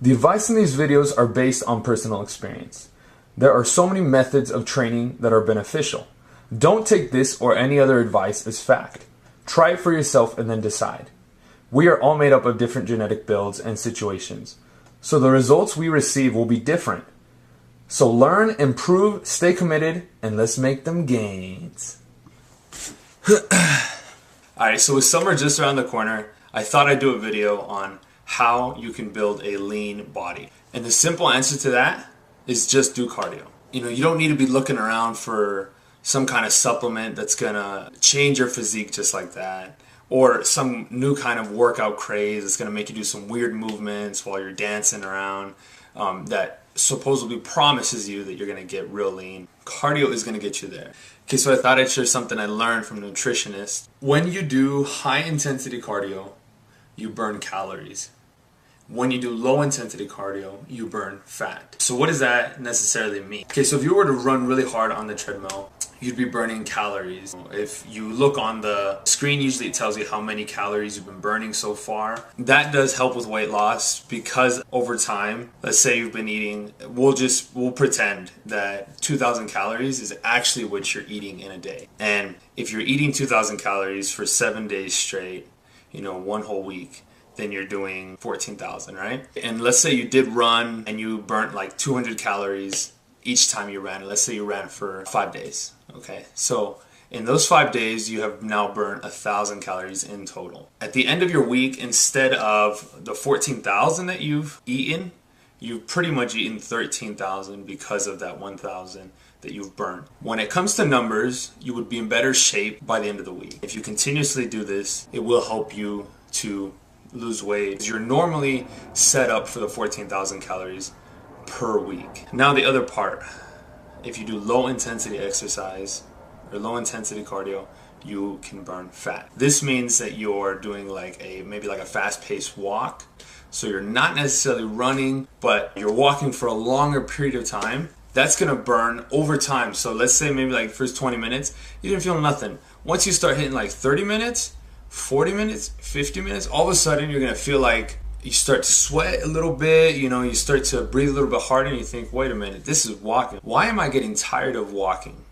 The advice in these videos are based on personal experience. There are so many methods of training that are beneficial. Don't take this or any other advice as fact. Try it for yourself and then decide. We are all made up of different genetic builds and situations, so the results we receive will be different. So learn, improve, stay committed, and let's make them gains. Alright, so with summer just around the corner, I thought I'd do a video on how you can build a lean body. And the simple answer to that is just do cardio. You don't need to be looking around for some kind of supplement that's gonna change your physique just like that, or some new kind of workout craze that's gonna make you do some weird movements while you're dancing around that supposedly promises you that you're gonna get real lean. Cardio is gonna get you there. Okay, so I thought I'd share something I learned from a nutritionist. When you do high intensity cardio, you burn calories. When you do low intensity cardio, you burn fat. So what does that necessarily mean? Okay, so if you were to run really hard on the treadmill, you'd be burning calories. If you look on the screen, usually it tells you how many calories you've been burning so far. That does help with weight loss because over time, let's say you've been eating, we'll pretend that 2,000 calories is actually what you're eating in a day. And if you're eating 2,000 calories for 7 days straight, one whole week, then you're doing 14,000, right? And let's say you did run and you burnt like 200 calories each time you ran. Let's say you ran for 5 days, okay? So in those 5 days, you have now burnt 1,000 calories in total. At the end of your week, instead of the 14,000 that you've eaten, you've pretty much eaten 13,000 because of that 1,000 that you've burned. When it comes to numbers, you would be in better shape by the end of the week. If you continuously do this, it will help you to lose weight. You're normally set up for the 14,000 calories per week. Now the other part, if you do low intensity exercise or low intensity cardio, you can burn fat. This means that you're doing maybe like a fast-paced walk. So you're not necessarily running, but you're walking for a longer period of time. That's gonna burn over time. So let's say maybe like first 20 minutes, you didn't feel nothing. Once you start hitting like 30 minutes, 40 minutes, 50 minutes, all of a sudden you're gonna feel like you start to sweat a little bit, you start to breathe a little bit harder and you think, wait a minute, this is walking. Why am I getting tired of walking?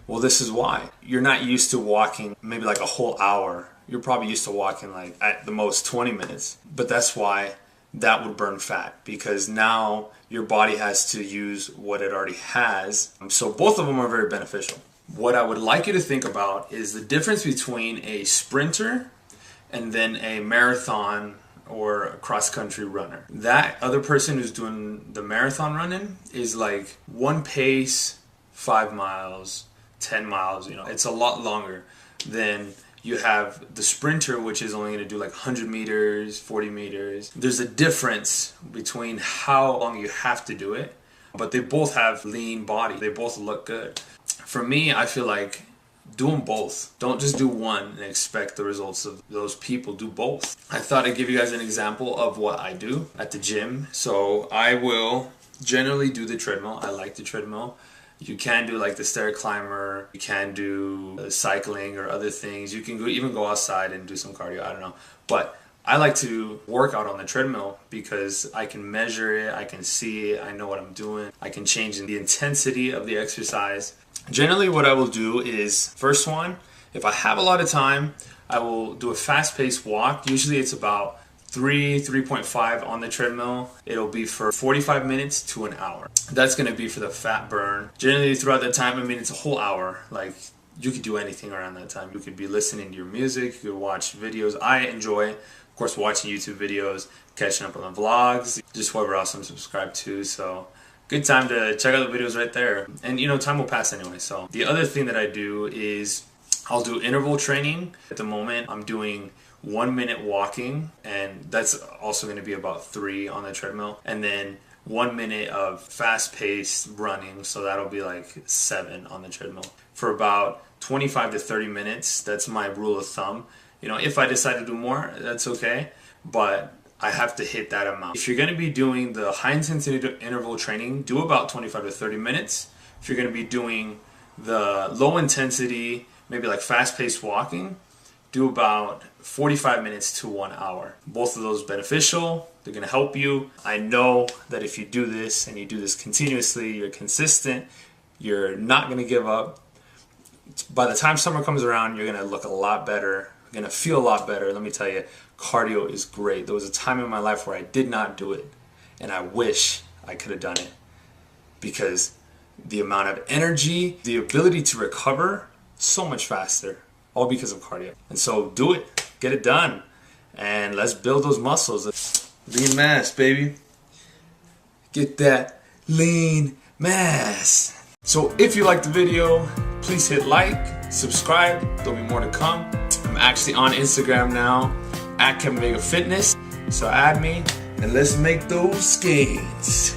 Well, this is why. You're not used to walking maybe like a whole hour. You're probably used to walking like at the most 20 minutes. But that's why that would burn fat, because now your body has to use what it already has. So both of them are very beneficial. What I would like you to think about is the difference between a sprinter and then a marathon or a cross-country runner. That other person who's doing the marathon running is like one pace, 5 miles, 10 miles, it's a lot longer than you have the sprinter, which is only going to do like 100 meters, 40 meters. There's a difference between how long you have to do it, but they both have lean body. They both look good. For me, I feel like do them both. Don't just do one and expect the results of those people. Do both. I thought I'd give you guys an example of what I do at the gym. So I will generally do the treadmill. I like the treadmill. You can do like the stair climber. You can do cycling or other things. You can even go outside and do some cardio. I don't know. But I like to work out on the treadmill because I can measure it. I can see it. I know what I'm doing. I can change the intensity of the exercise. Generally what I will do is, first one, if I have a lot of time, I will do a fast-paced walk. Usually it's about 3.5 on the treadmill. It'll be for 45 minutes to an hour. That's going to be for the fat burn. Generally throughout that time, it's a whole hour. Like, you could do anything around that time. You could be listening to your music, you could watch videos. I enjoy, of course, watching YouTube videos, catching up on the vlogs, just whatever else I'm subscribed to. So good time to check out the videos right there. And time will pass anyway. So the other thing that I do is I'll do interval training. At the moment, I'm doing 1 minute walking, and that's also going to be about 3 on the treadmill. And then 1 minute of fast-paced running, so that'll be like 7 on the treadmill. For about 25 to 30 minutes, that's my rule of thumb. If I decide to do more, that's okay. But I have to hit that amount. If you're going to be doing the high intensity interval training, do about 25 to 30 minutes. If you're going to be doing the low intensity, maybe like fast paced walking, do about 45 minutes to 1 hour. Both of those beneficial. They're gonna help you. I know that if you do this and you do this continuously, you're consistent, you're not gonna give up. By the time summer comes around, you're gonna look a lot better. You're gonna feel a lot better. Let me tell you, cardio is great. There was a time in my life where I did not do it, and I wish I could have done it, because the amount of energy, the ability to recover so much faster, all because of cardio. And so do it, get it done, and let's build those muscles. Lean mass, baby. Get that lean mass. So if you liked the video, please hit like, subscribe, there'll be more to come. I'm actually on Instagram now, at Kevin Vega Fitness. So add me, and let's make those gains.